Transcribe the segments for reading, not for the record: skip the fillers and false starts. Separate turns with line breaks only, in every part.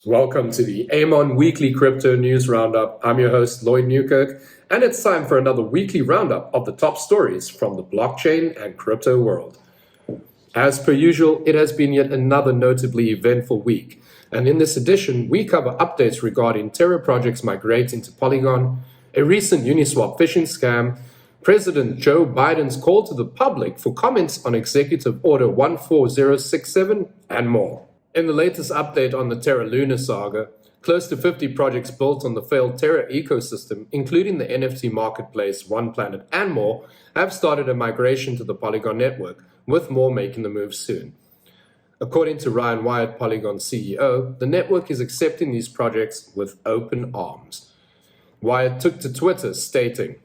Welcome to the Amon Weekly Crypto News Roundup. I'm your host, Lloyd Newkirk, and it's time for another weekly roundup of the top stories from the blockchain and crypto world. As per usual, it has been yet another notably eventful week, and in this edition, we cover updates regarding Terra projects migrating to Polygon, a recent Uniswap phishing scam, President Joe Biden's call to the public for comments on Executive Order 14067, and more. In the latest update on the Terra Luna saga, close to 50 projects built on the failed Terra ecosystem, including the NFT marketplace, One Planet, and more, have started a migration to the Polygon network, with more making the move soon. According to Ryan Wyatt, Polygon CEO, the network is accepting these projects with open arms. Wyatt took to Twitter stating,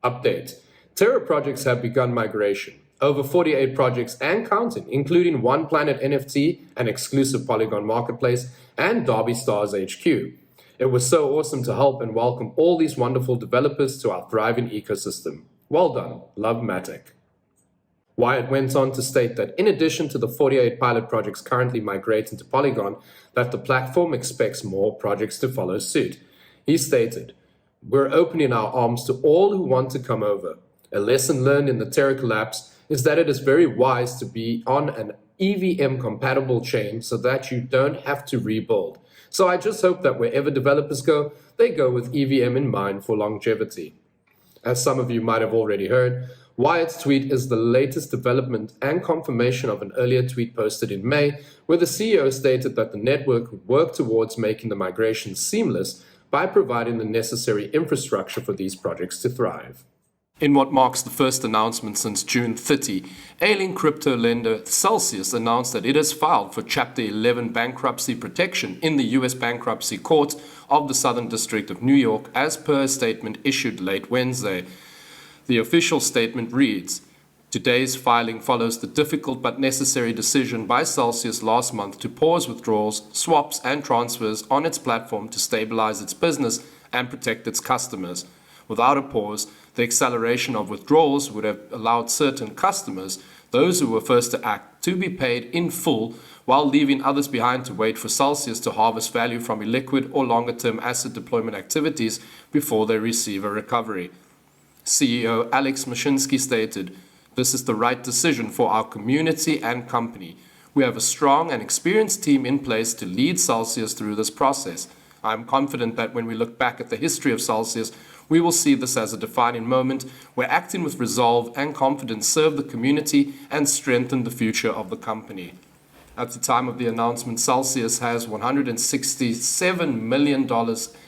"Update. Terra projects have begun migration. Over 48 projects and counting, including One Planet NFT, an exclusive Polygon marketplace, and Derby Stars HQ. It was so awesome to help and welcome all these wonderful developers to our thriving ecosystem. Well done. Love Matic." Wyatt went on to state that in addition to the 48 pilot projects currently migrating to Polygon, that the platform expects more projects to follow suit. He stated, "We're opening our arms to all who want to come over. A lesson learned in the Terra collapse is that it is very wise to be on an EVM-compatible chain so that you don't have to rebuild. So I just hope that wherever developers go, they go with EVM in mind for longevity." As some of you might have already heard, Wyatt's tweet is the latest development and confirmation of an earlier tweet posted in May, where the CEO stated that the network would work towards making the migration seamless by providing the necessary infrastructure for these projects to thrive. In what marks the first announcement since June 30, ailing crypto lender Celsius announced that it has filed for Chapter 11 bankruptcy protection in the U.S. Bankruptcy Court of the Southern District of New York, as per a statement issued late Wednesday. The official statement reads, "Today's filing follows the difficult but necessary decision by Celsius last month to pause withdrawals, swaps, and transfers on its platform to stabilize its business and protect its customers. Without a pause, the acceleration of withdrawals would have allowed certain customers, those who were first to act, to be paid in full, while leaving others behind to wait for Celsius to harvest value from illiquid or longer-term asset deployment activities before they receive a recovery." CEO Alex Mashinsky stated, "This is the right decision for our community and company. We have a strong and experienced team in place to lead Celsius through this process. I am confident that when we look back at the history of Celsius, we will see this as a defining moment where acting with resolve and confidence serve the community and strengthen the future of the company." At the time of the announcement, Celsius has $167 million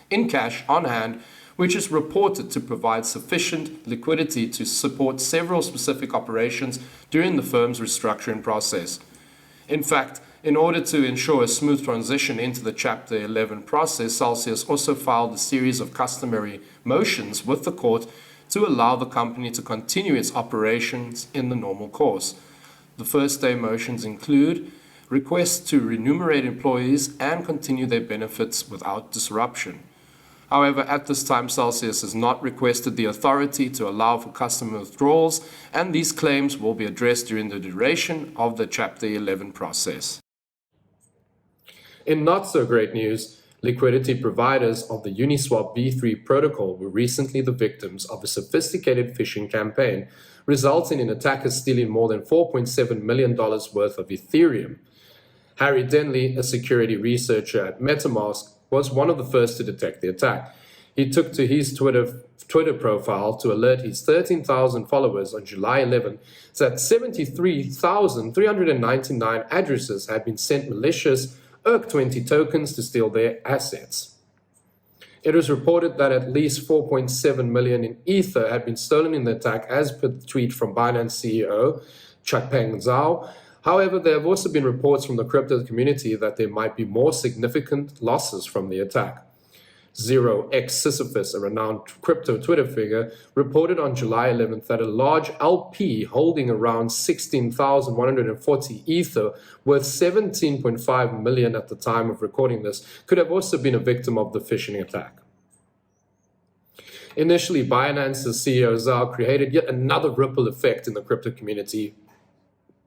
in cash on hand, which is reported to provide sufficient liquidity to support several specific operations during the firm's restructuring process. In fact, in order to ensure a smooth transition into the Chapter 11 process, Celsius also filed a series of customary motions with the court to allow the company to continue its operations in the normal course. The first-day motions include requests to remunerate employees and continue their benefits without disruption. However, at this time, Celsius has not requested the authority to allow for customer withdrawals, and these claims will be addressed during the duration of the Chapter 11 process. In not-so-great news, liquidity providers of the Uniswap v3 protocol were recently the victims of a sophisticated phishing campaign, resulting in attackers stealing more than $4.7 million worth of Ethereum. Harry Denley, a security researcher at MetaMask, was one of the first to detect the attack. He took to his Twitter profile to alert his 13,000 followers on July 11 that 73,399 addresses had been sent malicious ERC20 tokens to steal their assets. It was reported that at least 4.7 million in Ether had been stolen in the attack, as per the tweet from Binance CEO Changpeng Zhao. However, there have also been reports from the crypto community that there might be more significant losses from the attack. ZeroX Sisyphus, a renowned crypto Twitter figure, reported on July 11th that a large LP holding around 16,140 Ether, worth 17.5 million at the time of recording this, could have also been a victim of the phishing attack. Initially, Binance's CEO Zhao created yet another ripple effect in the crypto community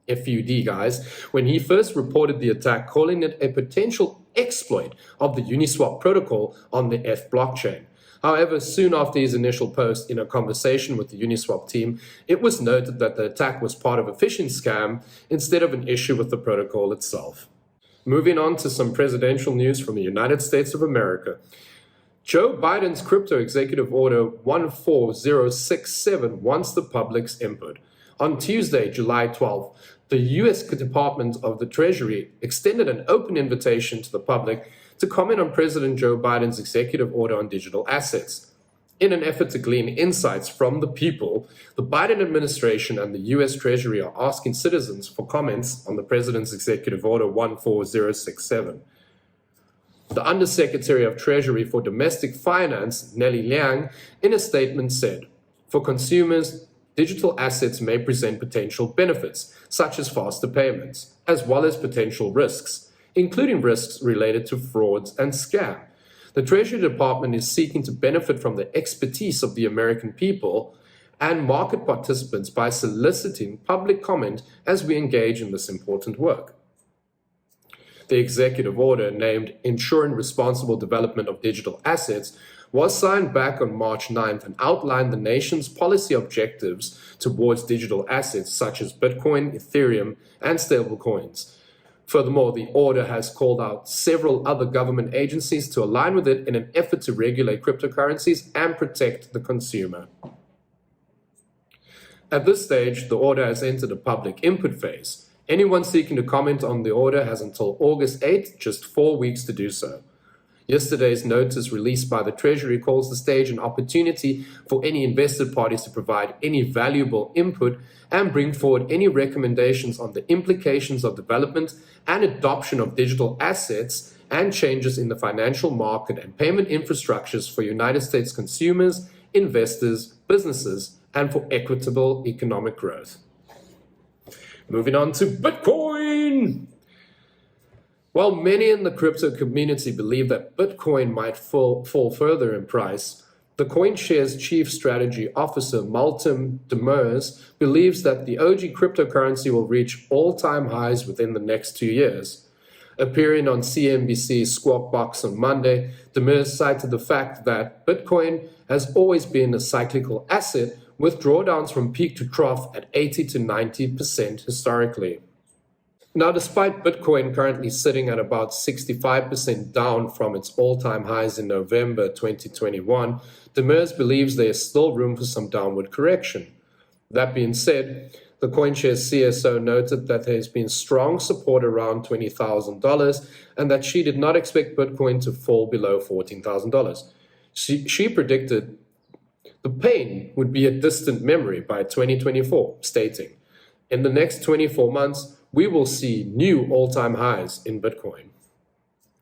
FUD, guys, when he first reported the attack, calling it a potential exploit of the Uniswap protocol on the F blockchain. However, soon after his initial post in a conversation with the Uniswap team, it was noted that the attack was part of a phishing scam instead of an issue with the protocol itself. Moving on to some presidential news from the United States of America. Joe Biden's crypto executive order 14067 wants the public's input. On Tuesday, July 12th, the U.S. Department of the Treasury extended an open invitation to the public to comment on President Joe Biden's executive order on digital assets. In an effort to glean insights from the people, the Biden administration and the U.S. Treasury are asking citizens for comments on the president's executive order 14067. The Undersecretary of Treasury for Domestic Finance, Nellie Liang, in a statement said, "For consumers, digital assets may present potential benefits, such as faster payments, as well as potential risks, including risks related to frauds and scam. The Treasury Department is seeking to benefit from the expertise of the American people and market participants by soliciting public comment as we engage in this important work." The executive order, named Ensuring Responsible Development of Digital Assets, was signed back on March 9th and outlined the nation's policy objectives towards digital assets such as Bitcoin, Ethereum, and stablecoins. Furthermore, the order has called out several other government agencies to align with it in an effort to regulate cryptocurrencies and protect the consumer. At this stage, the order has entered a public input phase. Anyone seeking to comment on the order has until August 8th, just 4 weeks to do so. Yesterday's notice released by the Treasury calls the stage an opportunity for any invested parties to provide any valuable input and bring forward any recommendations on the implications of development and adoption of digital assets and changes in the financial market and payment infrastructures for United States consumers, investors, businesses, and for equitable economic growth. Moving on to Bitcoin. While many in the crypto community believe that Bitcoin might fall further in price, the CoinShares Chief Strategy Officer Malcolm Demers believes that the OG cryptocurrency will reach all-time highs within the next 2 years. Appearing on CNBC's Squawk Box on Monday, Demers cited the fact that Bitcoin has always been a cyclical asset with drawdowns from peak to trough at 80 to 90% historically. Now, despite Bitcoin currently sitting at about 65% down from its all-time highs in November 2021, Demers believes there is still room for some downward correction. That being said, the CoinShares CSO noted that there has been strong support around $20,000 and that she did not expect Bitcoin to fall below $14,000. She predicted the pain would be a distant memory by 2024, stating, "In the next 24 months, we will see new all-time highs in Bitcoin."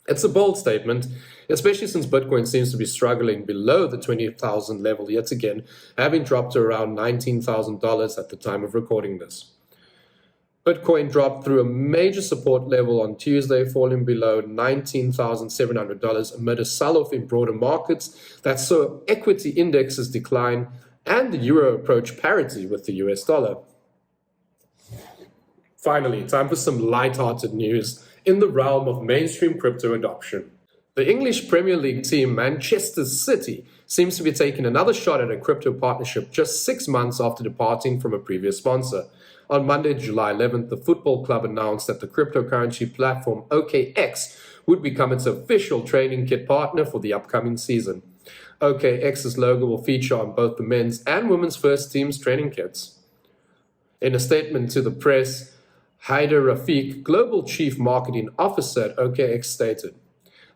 It's a bold statement, especially since Bitcoin seems to be struggling below the 20,000 level yet again, having dropped to around $19,000 at the time of recording this. Bitcoin dropped through a major support level on Tuesday, falling below $19,700 amid a sell-off in broader markets that saw equity indexes decline and the euro approach parity with the US dollar. Finally, time for some light-hearted news in the realm of mainstream crypto adoption. The English Premier League team Manchester City seems to be taking another shot at a crypto partnership just 6 months after departing from a previous sponsor. On Monday, July 11th, the football club announced that the cryptocurrency platform OKX would become its official training kit partner for the upcoming season. OKX's logo will feature on both the men's and women's first team's training kits. In a statement to the press, Haider Rafiq, Global Chief Marketing Officer at OKX, stated,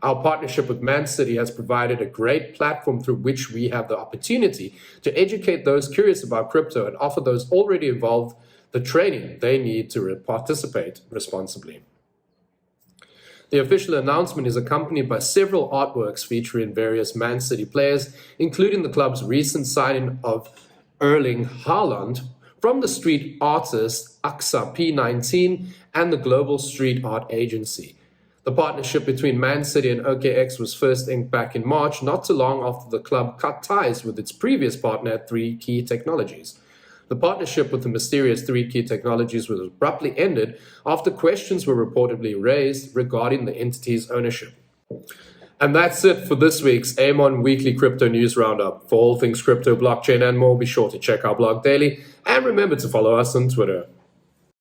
"Our partnership with Man City has provided a great platform through which we have the opportunity to educate those curious about crypto and offer those already involved the training they need to participate responsibly." The official announcement is accompanied by several artworks featuring various Man City players, including the club's recent signing of Erling Haaland from the street artist AXA P19 and the Global Street Art Agency. The partnership between Man City and OKX was first inked back in March, not too long after the club cut ties with its previous partner at 3 Key Technologies. The partnership with the mysterious 3Key Technologies was abruptly ended after questions were reportedly raised regarding the entity's ownership. And that's it for this week's Amon Weekly Crypto News Roundup. For all things crypto, blockchain, and more, be sure to check our blog daily, and remember to follow us on Twitter.